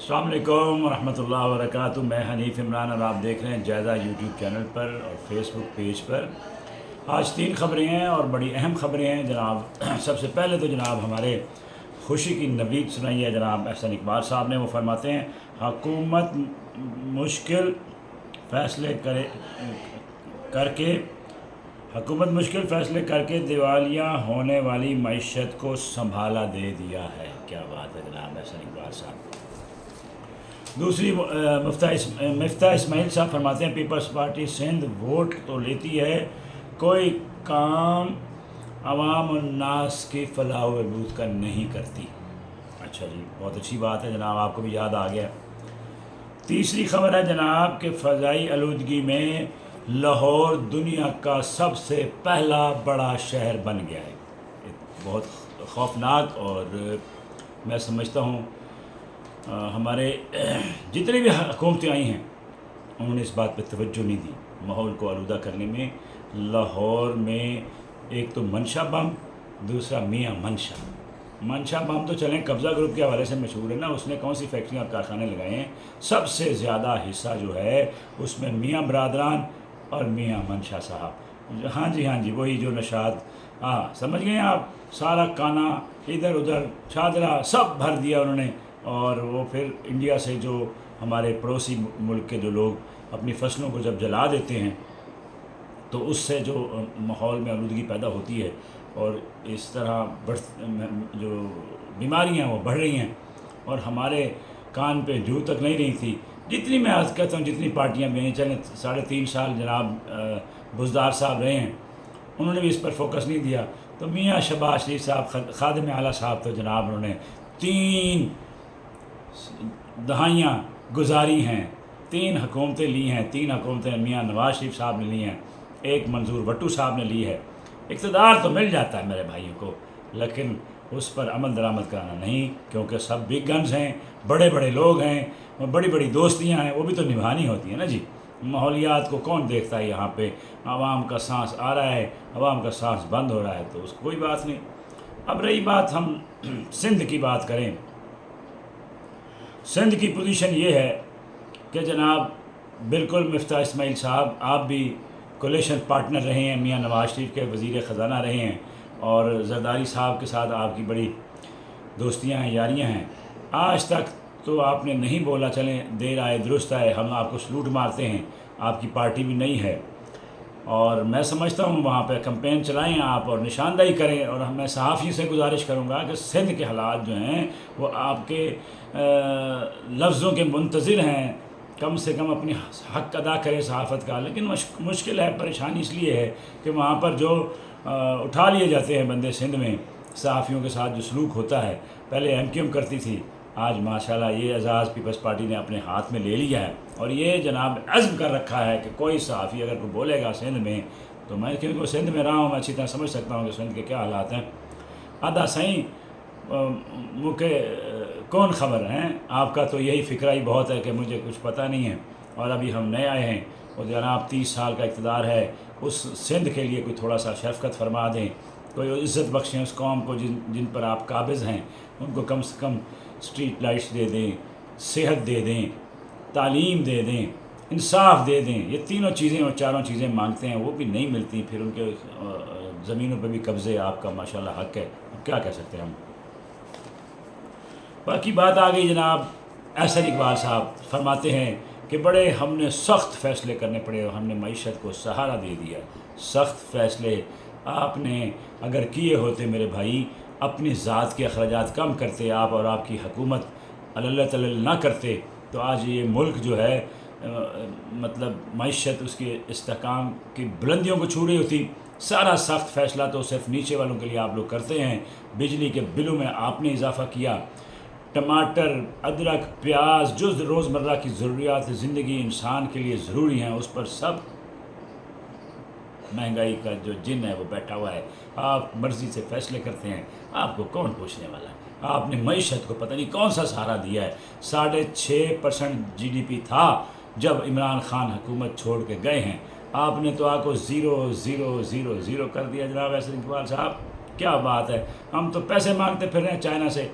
السلام علیکم ورحمۃ اللہ وبرکاتہ۔ میں حنیف عمران اور آپ دیکھ رہے ہیں جائزہ یوٹیوب چینل پر اور فیس بک پیج پر۔ آج 3 خبریں ہیں اور بڑی اہم خبریں ہیں جناب۔ سب سے پہلے تو جناب ہمارے خوشی کی نوید سنائی ہے جناب احسن اقبال صاحب نے۔ وہ فرماتے ہیں حکومت مشکل فیصلے کر کے دیوالیہ ہونے والی معیشت کو سنبھالا دے دیا ہے۔ کیا بات ہے جناب احسن اقبال صاحب۔ دوسری مفتاح اسماعیل صاحب فرماتے ہیں پیپلز پارٹی سندھ ووٹ تو لیتی ہے، کوئی کام عوام الناس کی فلاح و بہبود کا نہیں کرتی۔ اچھا جی، بہت اچھی بات ہے جناب، آپ کو بھی یاد آ گیا۔ تیسری خبر ہے جناب کہ فضائی آلودگی میں لاہور دنیا کا سب سے پہلا بڑا شہر بن گیا ہے۔ بہت خوفناک، اور میں سمجھتا ہوں ہمارے جتنی بھی حکومتیں آئی ہیں انہوں نے اس بات پہ توجہ نہیں دی ماحول کو آلودہ کرنے میں۔ لاہور میں ایک تو منشا بم، دوسرا میاں منشا بم تو چلیں قبضہ گروپ کے حوالے سے مشہور ہے نا، اس نے کون سی فیکٹریاں اور کارخانے لگائے ہیں۔ سب سے زیادہ حصہ جو ہے اس میں میاں برادران اور میاں منشا صاحب۔ ہاں جی وہی جو نشاد، سمجھ گئے آپ، سارا کانا ادھر ادھر چادرہ سب بھر دیا انہوں نے۔ اور وہ پھر انڈیا سے جو ہمارے پڑوسی ملک کے جو لوگ اپنی فصلوں کو جب جلا دیتے ہیں تو اس سے جو ماحول میں آلودگی پیدا ہوتی ہے اور اس طرح جو بیماریاں وہ بڑھ رہی ہیں، اور ہمارے کان پہ جو تک نہیں رہی تھی۔ جتنی میں آج کہتا ہوں جتنی پارٹیاں بھی ہیں، چلیں 3.5 سال جناب بزدار صاحب رہے ہیں، انہوں نے بھی اس پر فوکس نہیں دیا۔ تو میاں شہباز شریف صاحب خادم اعلیٰ صاحب تو جناب انہوں نے 3 دہائیاں گزاری ہیں، 3 حکومتیں لی ہیں، 3 حکومتیں میاں نواز شریف صاحب نے لی ہیں، ایک منظور بھٹو صاحب نے لی ہے۔ اقتدار تو مل جاتا ہے میرے بھائیوں کو، لیکن اس پر عمل درآمد کرانا نہیں، کیونکہ سب بگ گنز ہیں، بڑے بڑے لوگ ہیں، بڑی بڑی دوستیاں ہیں، وہ بھی تو نبھانی ہوتی ہیں نا جی۔ ماحولیات کو کون دیکھتا ہے؟ یہاں پہ عوام کا سانس آ رہا ہے، عوام کا سانس بند ہو رہا ہے، تو اس کو کوئی بات نہیں۔ اب رہی بات ہم سندھ کی بات کریں، سندھ کی پوزیشن یہ ہے کہ جناب بالکل مفتاح اسماعیل صاحب آپ بھی کولیشن پارٹنر رہے ہیں، میاں نواز شریف کے وزیر خزانہ رہے ہیں، اور زرداری صاحب کے ساتھ آپ کی بڑی دوستیاں ہیں، یاریاں ہیں۔ آج تک تو آپ نے نہیں بولا چلیں دیر آئے درست آئے، ہم آپ کو سلوٹ مارتے ہیں، آپ کی پارٹی بھی نہیں ہے، اور میں سمجھتا ہوں وہاں پہ کمپین چلائیں آپ اور نشاندہی کریں۔ اور میں صحافی سے گزارش کروں گا کہ سندھ کے حالات جو ہیں وہ آپ کے لفظوں کے منتظر ہیں، کم سے کم اپنی حق ادا کریں صحافت کا۔ لیکن مشکل ہے، پریشانی اس لیے ہے کہ وہاں پر جو اٹھا لیے جاتے ہیں بندے سندھ میں، صحافیوں کے ساتھ جو سلوک ہوتا ہے، پہلے MQM کرتی تھی، آج ماشاءاللہ یہ اعزاز پیپلز پارٹی نے اپنے ہاتھ میں لے لیا ہے، اور یہ جناب عزم کر رکھا ہے کہ کوئی صحافی اگر کوئی بولے گا سندھ میں، تو میں کیونکہ سندھ میں رہا ہوں، میں اچھی طرح سمجھ سکتا ہوں کہ سندھ کے کیا حالات ہیں۔ آدھا صحیح مکہ کون خبر ہیں، آپ کا تو یہی فکرہ ہی بہت ہے کہ مجھے کچھ پتہ نہیں ہے، اور ابھی ہم نئے آئے ہیں، اور جناب 30 سال کا اقتدار ہے، اس سندھ کے لیے کوئی تھوڑا سا شفقت فرما دیں، کوئی عزت بخشیں اس قوم کو جن پر آپ قابض ہیں، ان کو کم سے کم اسٹریٹ لائٹس دے دیں، صحت دے دیں، تعلیم دے دیں، انصاف دے دیں۔ یہ تینوں چیزیں اور چاروں چیزیں مانگتے ہیں، وہ بھی نہیں ملتی، پھر ان کے زمینوں پہ بھی قبضے آپ کا ماشاءاللہ حق ہے، اب کیا کہہ سکتے ہیں ہم۔ باقی بات آ گئی جناب احسن اقبال صاحب فرماتے ہیں کہ بڑے ہم نے سخت فیصلے کرنے پڑے اور ہم نے معیشت کو سہارا دے دیا۔ سخت فیصلے آپ نے اگر کیے ہوتے میرے بھائی، اپنی ذات کے اخراجات کم کرتے آپ اور آپ کی حکومت اللہ تلل نہ کرتے، تو آج یہ ملک جو ہے مطلب معیشت اس کے استحکام کی بلندیوں کو چھو رہی ہوتی۔ سارا سخت فیصلہ تو صرف نیچے والوں کے لیے آپ لوگ کرتے ہیں۔ بجلی کے بلوں میں آپ نے اضافہ کیا، ٹماٹر، ادرک، پیاز، جو روزمرہ کی ضروریات زندگی انسان کے لیے ضروری ہیں، اس پر سب مہنگائی کا جو جن ہے وہ بیٹھا ہوا ہے۔ آپ مرضی سے فیصلے کرتے ہیں، آپ کو کون پوچھنے والا ہے؟ آپ نے معیشت کو پتہ نہیں کون سا سہارا دیا ہے۔ 6.5% GDP تھا جب عمران خان حکومت چھوڑ کے گئے ہیں، آپ نے تو آپ کو 0.000 کر دیا جناب احسن اقبال صاحب۔ کیا بات ہے، ہم تو پیسے مانگتے پھر رہے ہیں چائنا سے۔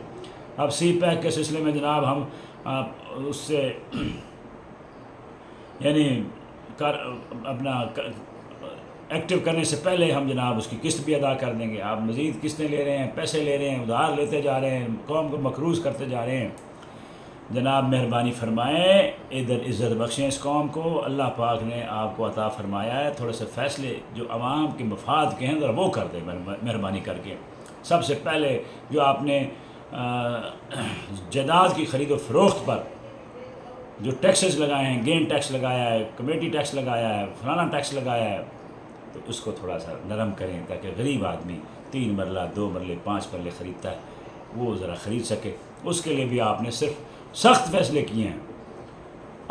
اب سی پیک کے سلسلے میں جناب ہم آپ اس سے یعنی اپنا ایکٹیو کرنے سے پہلے ہم جناب اس کی قسط بھی ادا کر دیں گے. آپ مزید قسطیں لے رہے ہیں، پیسے لے رہے ہیں، ادھار لیتے جا رہے ہیں، قوم کو مقروض کرتے جا رہے ہیں. جناب مہربانی فرمائیں، ادھر عزت بخشیں اس قوم کو. اللہ پاک نے آپ کو عطا فرمایا ہے، تھوڑے سے فیصلے جو عوام کے مفاد کے ہیں ذرا وہ کر دیں مہربانی کر کے. سب سے پہلے جو آپ نے جائیداد کی خرید و فروخت پر جو ٹیکسز لگائے ہیں، گین ٹیکس لگایا ہے، کمیٹی ٹیکس لگایا ہے، فلانا ٹیکس لگایا ہے، تو اس کو تھوڑا سا نرم کریں تاکہ غریب آدمی 3 مرلہ 2 مرلے 5 مرلے خریدتا ہے وہ ذرا خرید سکے. اس کے لیے بھی آپ نے صرف سخت فیصلے کیے ہیں.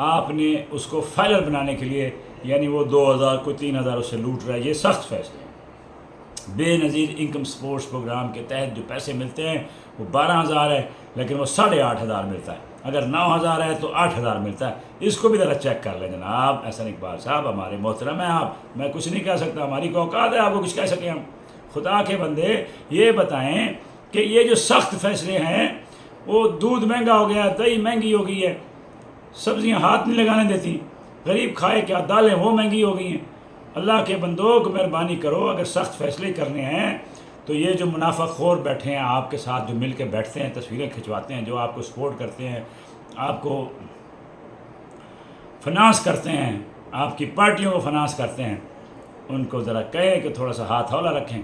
آپ نے اس کو فائلر بنانے کے لیے، یعنی وہ 2000 کوئی 3000 اس سے لوٹ رہا ہے، یہ سخت فیصلے ہیں. بے نظیر انکم سپورٹس پروگرام کے تحت جو پیسے ملتے ہیں وہ 12000 ہے، لیکن وہ 8500 ملتا ہے. اگر 9000 ہے تو 8000 ملتا ہے. اس کو بھی ذرا چیک کر لیں جناب. احسن اقبال صاحب ہمارے محترم ہیں آپ، میں کچھ نہیں کہہ سکتا، ہماری کو اوقات ہے آپ کو کچھ کہہ سکیں ہم. خدا کے بندے یہ بتائیں کہ یہ جو سخت فیصلے ہیں، وہ دودھ مہنگا ہو گیا، دہی مہنگی ہو گئی ہے، سبزیاں ہاتھ نہیں لگانے دیتی، غریب کھائے کیا، دالیں وہ مہنگی ہو گئی ہیں. اللہ کے بندوں کو مہربانی کرو، اگر سخت فیصلے کرنے ہیں تو یہ جو منافع خور بیٹھے ہیں آپ کے ساتھ، جو مل کے بیٹھتے ہیں، تصویریں کھنچواتے ہیں، جو آپ کو سپورٹ کرتے ہیں، آپ کو فنانس کرتے ہیں، آپ کی پارٹیوں کو فنانس کرتے ہیں، ان کو ذرا کہیں کہ تھوڑا سا ہاتھ ہولہ رکھیں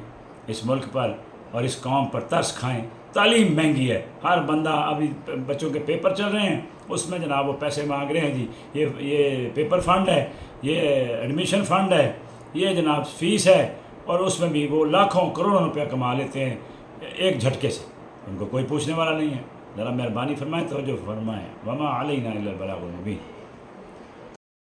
اس ملک پر اور اس قوم پر ترس کھائیں. تعلیم مہنگی ہے، ہر بندہ، ابھی بچوں کے پیپر چل رہے ہیں، اس میں جناب وہ پیسے مانگ رہے ہیں، جی یہ پیپر فنڈ ہے، یہ ایڈمیشن فنڈ ہے، یہ جناب فیس ہے، اور اس میں بھی وہ لاکھوں کروڑوں روپیہ کما لیتے ہیں ایک جھٹکے سے. ان کو کوئی پوچھنے والا نہیں ہے. ذرا مہربانی فرمائیں، توجہ فرمائیں. وما علینا الا البلاغ المبین.